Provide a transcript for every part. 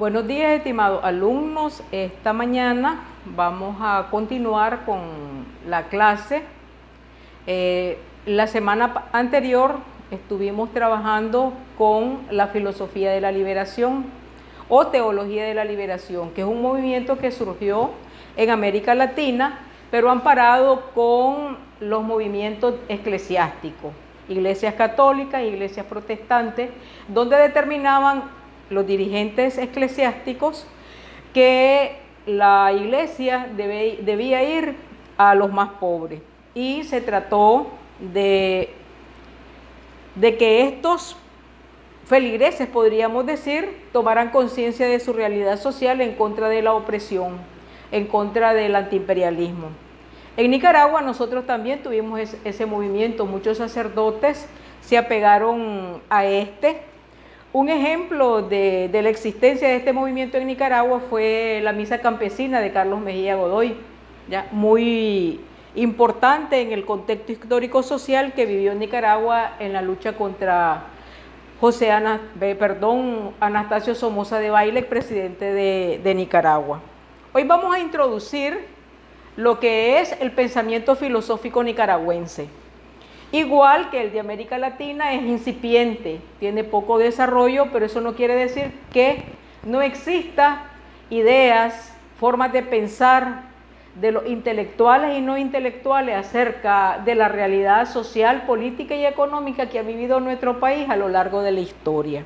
Buenos días, estimados alumnos. Esta mañana vamos a continuar con la clase. La semana anterior estuvimos trabajando con la filosofía de la liberación o teología de la liberación, que es un movimiento que surgió en América Latina, pero amparado con los movimientos eclesiásticos, iglesias católicas, iglesias protestantes, donde determinaban los dirigentes eclesiásticos que la iglesia debía ir a los más pobres, y se trató de que estos feligreses, podríamos decir, tomaran conciencia de su realidad social en contra de la opresión, en contra del antiimperialismo. En Nicaragua nosotros también tuvimos ese movimiento, muchos sacerdotes se apegaron a este. Un ejemplo de la existencia de este movimiento en Nicaragua fue la misa campesina de Carlos Mejía Godoy, ya muy importante en el contexto histórico-social que vivió Nicaragua en la lucha contra Anastasio Somoza Debayle, presidente de Nicaragua. Hoy vamos a introducir lo que es el pensamiento filosófico nicaragüense. Igual que el de América Latina, es incipiente, tiene poco desarrollo, pero eso no quiere decir que no exista ideas, formas de pensar de los intelectuales y no intelectuales acerca de la realidad social, política y económica que ha vivido nuestro país a lo largo de la historia.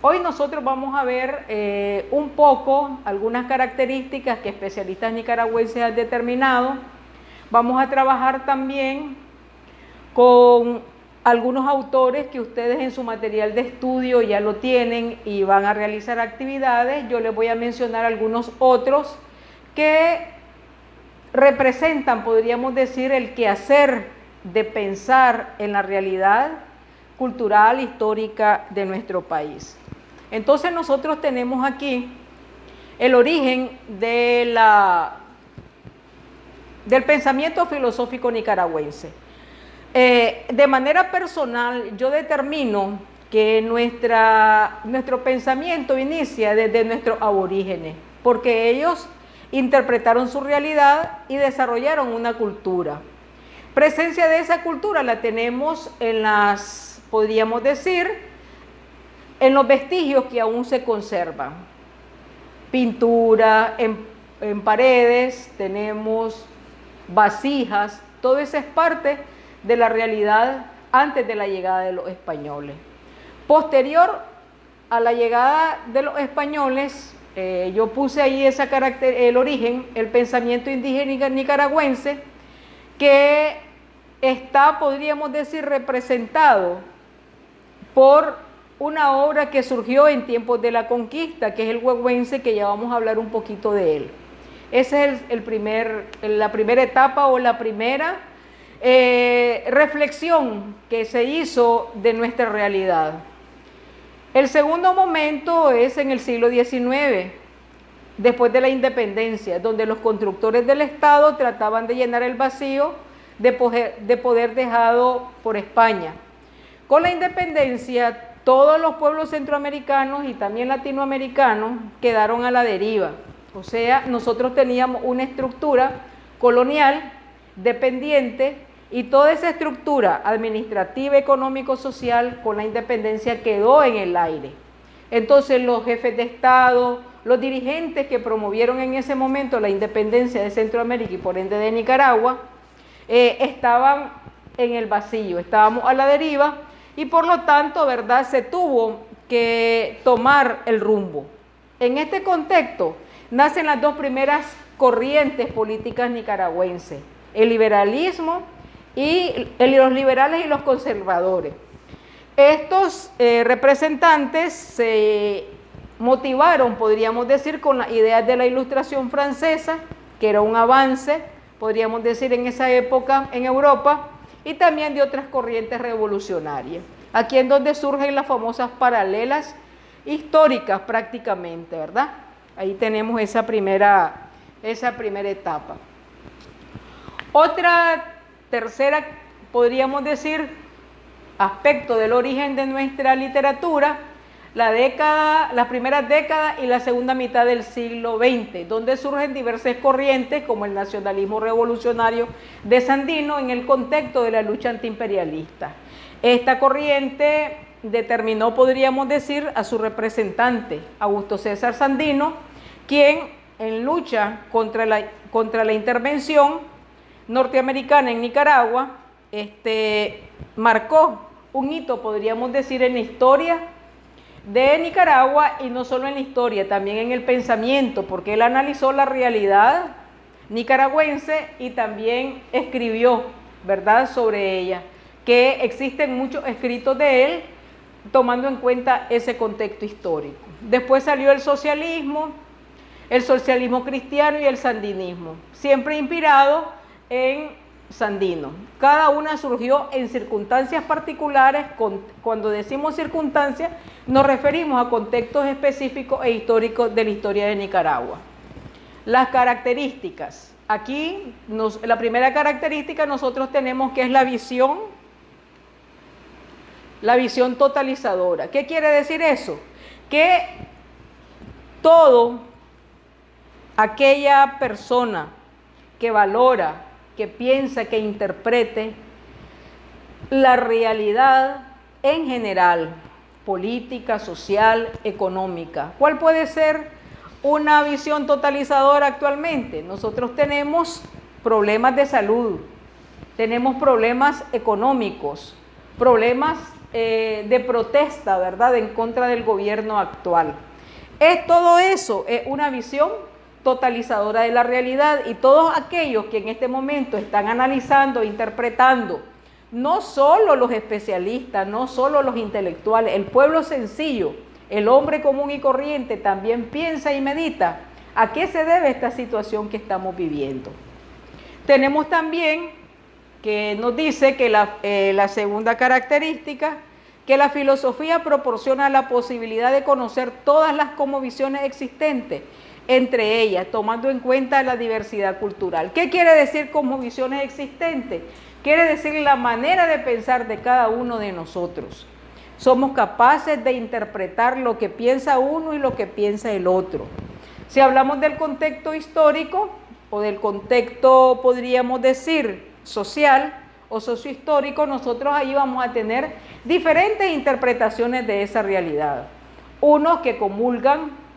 Hoy nosotros vamos a ver un poco algunas características que especialistas nicaragüenses han determinado. Vamos a trabajar también con algunos autores que ustedes en su material de estudio ya lo tienen y van a realizar actividades. Yo les voy a mencionar algunos otros que representan, podríamos decir, el quehacer de pensar en la realidad cultural, histórica de nuestro país. Entonces nosotros tenemos aquí el origen del pensamiento filosófico nicaragüense. De manera personal, yo determino que nuestro pensamiento inicia desde nuestros aborígenes, porque ellos interpretaron su realidad y desarrollaron una cultura. Presencia de esa cultura la tenemos podríamos decir, en los vestigios que aún se conservan. Pintura en paredes, tenemos vasijas, todo eso es parte de la realidad antes de la llegada de los españoles. Posterior a la llegada de los españoles, yo puse ahí el origen, el pensamiento indígena nicaragüense, que está, podríamos decir, representado por una obra que surgió en tiempos de la conquista, que es el huehuense, que ya vamos a hablar un poquito de él. Esa es la primera etapa o la primera reflexión que se hizo de nuestra realidad. El segundo momento es en el siglo XIX, después de la independencia, donde los constructores del Estado trataban de llenar el vacío de poder dejado por España. Con la independencia, todos los pueblos centroamericanos y también latinoamericanos quedaron a la deriva. O sea, nosotros teníamos una estructura colonial dependiente, y toda esa estructura administrativa, económico-social con la independencia quedó en el aire. Entonces los jefes de Estado, los dirigentes que promovieron en ese momento la independencia de Centroamérica y por ende de Nicaragua, estaban en el vacío, estábamos a la deriva, y por lo tanto, ¿verdad?, se tuvo que tomar el rumbo. En este contexto nacen las dos primeras corrientes políticas nicaragüenses, el liberalismo y los liberales y los conservadores. Estos representantes se motivaron, podríamos decir, con las ideas de la Ilustración francesa, que era un avance, podríamos decir, en esa época en Europa, y también de otras corrientes revolucionarias. Aquí es donde surgen las famosas paralelas históricas prácticamente, ¿verdad? Ahí tenemos esa primera etapa. Otra tercera, podríamos decir, aspecto del origen de nuestra literatura las primeras décadas y la segunda mitad del siglo XX, donde surgen diversas corrientes como el nacionalismo revolucionario de Sandino en el contexto de la lucha antiimperialista. Esta corriente determinó, podríamos decir, a su representante, Augusto César Sandino, quien en lucha contra la intervención norteamericana en Nicaragua, marcó un hito, podríamos decir, en la historia de Nicaragua, y no solo en la historia, también en el pensamiento, porque él analizó la realidad nicaragüense y también escribió, ¿verdad?, sobre ella, que existen muchos escritos de él tomando en cuenta ese contexto histórico. Después salió el socialismo cristiano y el sandinismo, siempre inspirado en Sandino. Cada una surgió en circunstancias particulares. Cuando decimos circunstancias, nos referimos a contextos específicos e históricos de la historia de Nicaragua. Las características. Aquí, la primera característica nosotros tenemos que es la visión totalizadora. ¿Qué quiere decir eso? Que todo aquella persona que valora, que piensa, que interprete la realidad en general, política, social, económica. ¿Cuál puede ser una visión totalizadora actualmente? Nosotros tenemos problemas de salud, tenemos problemas económicos, problemas de protesta, ¿verdad?, en contra del gobierno actual. Todo eso es una visión totalizadora de la realidad, y todos aquellos que en este momento están analizando, interpretando, no solo los especialistas, no solo los intelectuales, el pueblo sencillo, el hombre común y corriente también piensa y medita a qué se debe esta situación que estamos viviendo. Tenemos también que nos dice que la segunda característica, que la filosofía proporciona la posibilidad de conocer todas las cosmovisiones existentes, entre ellas, tomando en cuenta la diversidad cultural. ¿Qué quiere decir cosmovisiones existentes? Quiere decir la manera de pensar de cada uno de nosotros. Somos capaces de interpretar lo que piensa uno y lo que piensa el otro. Si hablamos del contexto histórico o del contexto, podríamos decir, social o sociohistórico, nosotros ahí vamos a tener diferentes interpretaciones de esa realidad. Unos que comulgan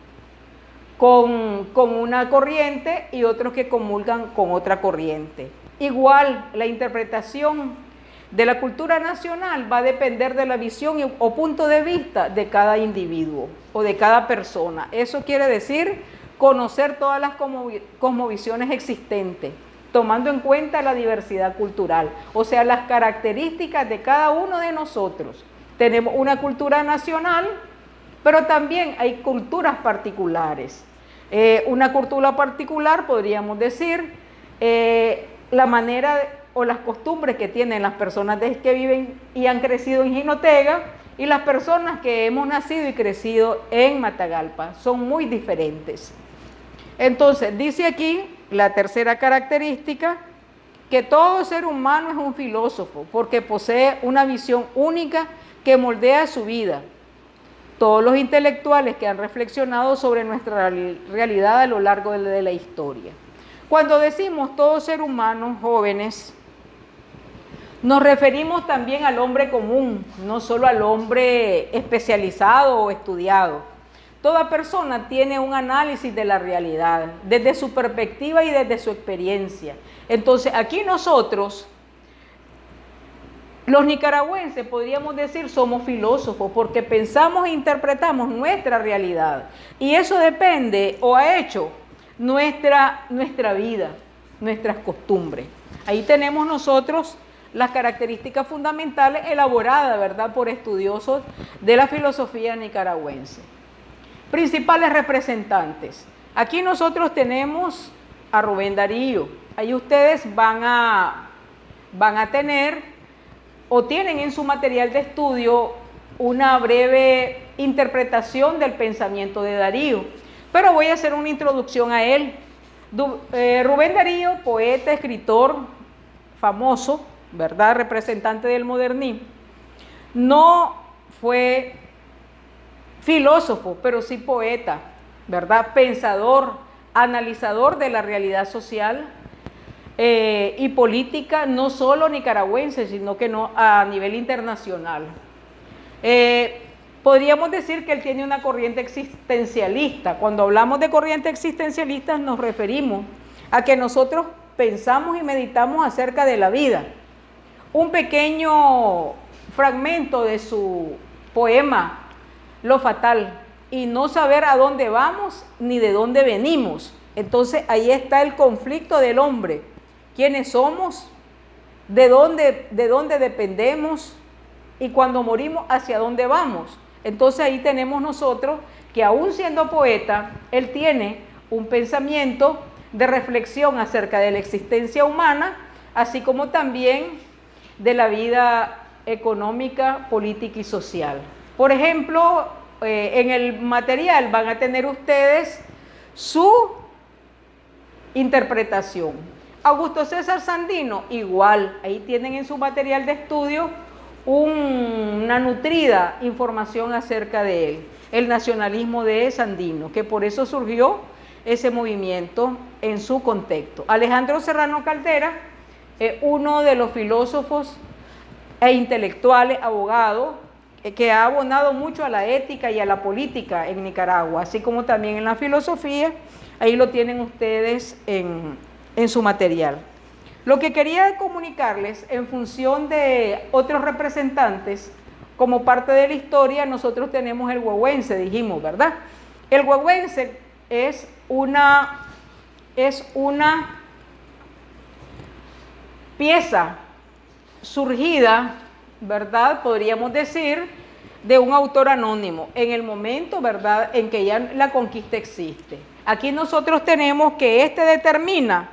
con una corriente y otros que comulgan con otra corriente. Igual, la interpretación de la cultura nacional va a depender de la visión o punto de vista de cada individuo o de cada persona. Eso quiere decir conocer todas las cosmovisiones existentes, tomando en cuenta la diversidad cultural, o sea, las características de cada uno de nosotros. Tenemos una cultura nacional, pero también hay culturas particulares. Una cultura particular, podríamos decir, la manera o las costumbres que tienen las personas que viven y han crecido en Jinotega y las personas que hemos nacido y crecido en Matagalpa. Son muy diferentes. Entonces, dice aquí la tercera característica, que todo ser humano es un filósofo porque posee una visión única que moldea su vida. Todos los intelectuales que han reflexionado sobre nuestra realidad a lo largo de la historia. Cuando decimos todo ser humano, jóvenes, nos referimos también al hombre común, no solo al hombre especializado o estudiado. Toda persona tiene un análisis de la realidad, desde su perspectiva y desde su experiencia. Entonces, aquí nosotros, los nicaragüenses, podríamos decir, somos filósofos porque pensamos e interpretamos nuestra realidad. Y eso depende o ha hecho nuestra vida, nuestras costumbres. Ahí tenemos nosotros las características fundamentales elaboradas, ¿verdad?, por estudiosos de la filosofía nicaragüense. Principales representantes. Aquí nosotros tenemos a Rubén Darío. Ahí ustedes van a tener o tienen en su material de estudio una breve interpretación del pensamiento de Darío, pero voy a hacer una introducción a él. Rubén Darío, poeta, escritor famoso, ¿verdad?, representante del modernismo, no fue filósofo, pero sí poeta, ¿verdad? Pensador, analizador de la realidad social y política, no solo nicaragüense, sino que a nivel internacional. Podríamos decir que él tiene una corriente existencialista. Cuando hablamos de corriente existencialista nos referimos a que nosotros pensamos y meditamos acerca de la vida. Un pequeño fragmento de su poema, Lo Fatal, y no saber a dónde vamos ni de dónde venimos. Entonces ahí está el conflicto del hombre. ¿Quiénes somos? ¿De dónde dependemos? Y cuando morimos, ¿hacia dónde vamos? Entonces ahí tenemos nosotros que aún siendo poeta, él tiene un pensamiento de reflexión acerca de la existencia humana, así como también de la vida económica, política y social. Por ejemplo, en el material van a tener ustedes su interpretación. Augusto César Sandino, igual, ahí tienen en su material de estudio una nutrida información acerca de él, el nacionalismo de Sandino, que por eso surgió ese movimiento en su contexto. Alejandro Serrano Caldera, uno de los filósofos e intelectuales, abogado, que ha abonado mucho a la ética y a la política en Nicaragua, así como también en la filosofía, ahí lo tienen ustedes en su material. Lo que quería comunicarles en función de otros representantes, como parte de la historia, nosotros tenemos el huehuense, dijimos, ¿verdad? El huehuense es una pieza surgida, ¿verdad? Podríamos decir, de un autor anónimo, en el momento, ¿verdad?, en que ya la conquista existe. Aquí nosotros tenemos que determina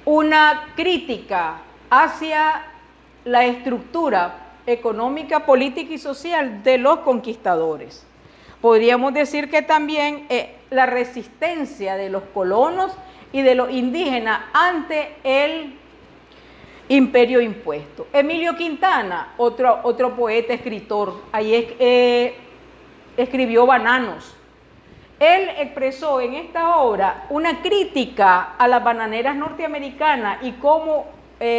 una crítica hacia la estructura económica, política y social de los conquistadores. Podríamos decir que también la resistencia de los colonos y de los indígenas ante el imperio impuesto. Emilio Quintana, otro poeta, escritor, ahí escribió Bananos. Él expresó en esta obra una crítica a las bananeras norteamericanas y cómo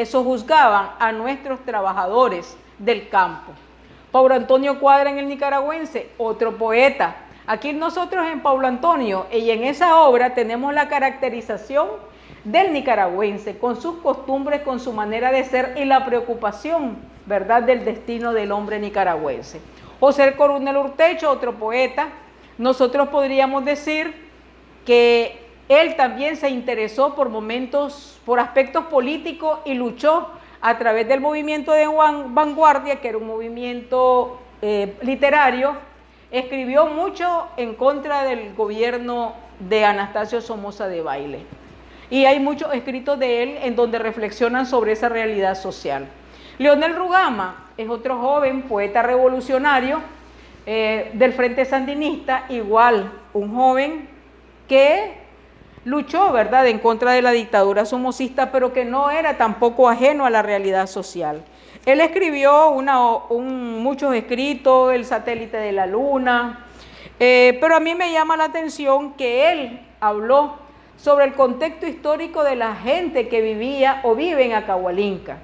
sojuzgaban a nuestros trabajadores del campo. Paulo Antonio Cuadra en el Nicaragüense, otro poeta. Aquí nosotros en Paulo Antonio y en esa obra tenemos la caracterización del nicaragüense, con sus costumbres, con su manera de ser y la preocupación, ¿verdad?, del destino del hombre nicaragüense. José Coronel Urtecho, otro poeta. Nosotros podríamos decir que él también se interesó por aspectos políticos y luchó a través del movimiento de vanguardia, que era un movimiento literario. Escribió mucho en contra del gobierno de Anastasio Somoza Debayle. Y hay muchos escritos de él en donde reflexionan sobre esa realidad social. Leonel Rugama es otro joven poeta revolucionario del Frente Sandinista, igual un joven que luchó, ¿verdad?, en contra de la dictadura somocista, pero que no era tampoco ajeno a la realidad social. Él escribió muchos escritos, El satélite de la luna, pero a mí me llama la atención que él habló sobre el contexto histórico de la gente que vivía o vive en Acahualinca,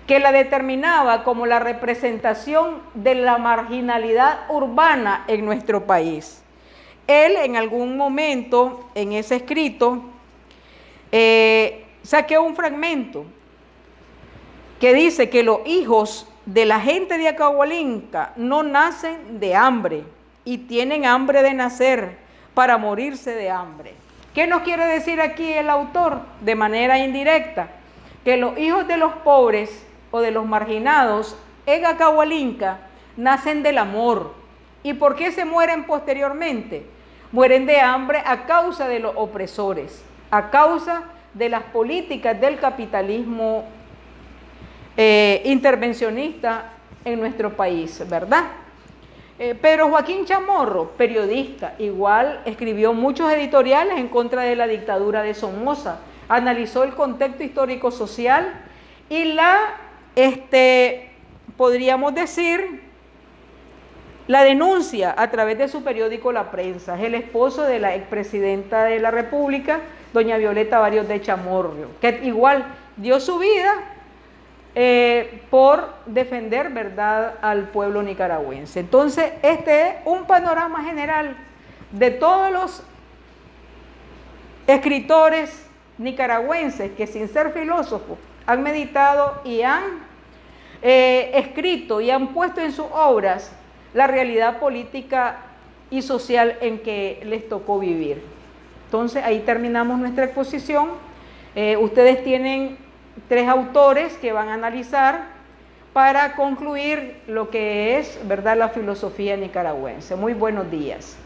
que la determinaba como la representación de la marginalidad urbana en nuestro país. Él en algún momento en ese escrito saqué un fragmento que dice que los hijos de la gente de Acahualinca no nacen de hambre y tienen hambre de nacer para morirse de hambre. ¿Qué nos quiere decir aquí el autor de manera indirecta? Que los hijos de los pobres o de los marginados en Acahualinca nacen del amor. ¿Y por qué se mueren posteriormente? Mueren de hambre a causa de los opresores, a causa de las políticas del capitalismo intervencionista en nuestro país, ¿verdad? Pedro Joaquín Chamorro, periodista, igual escribió muchos editoriales en contra de la dictadura de Somoza, analizó el contexto histórico-social y podríamos decir, la denuncia a través de su periódico La Prensa. Es el esposo de la expresidenta de la República, doña Violeta Barrios de Chamorro, que igual dio su vida por defender, ¿verdad?, al pueblo nicaragüense. Entonces, este es un panorama general de todos los escritores nicaragüenses que, sin ser filósofos, han meditado y han escrito y han puesto en sus obras la realidad política y social en que les tocó vivir. Entonces, ahí terminamos nuestra exposición. Ustedes tienen 3 autores que van a analizar para concluir lo que es, ¿verdad?, la filosofía nicaragüense. Muy buenos días.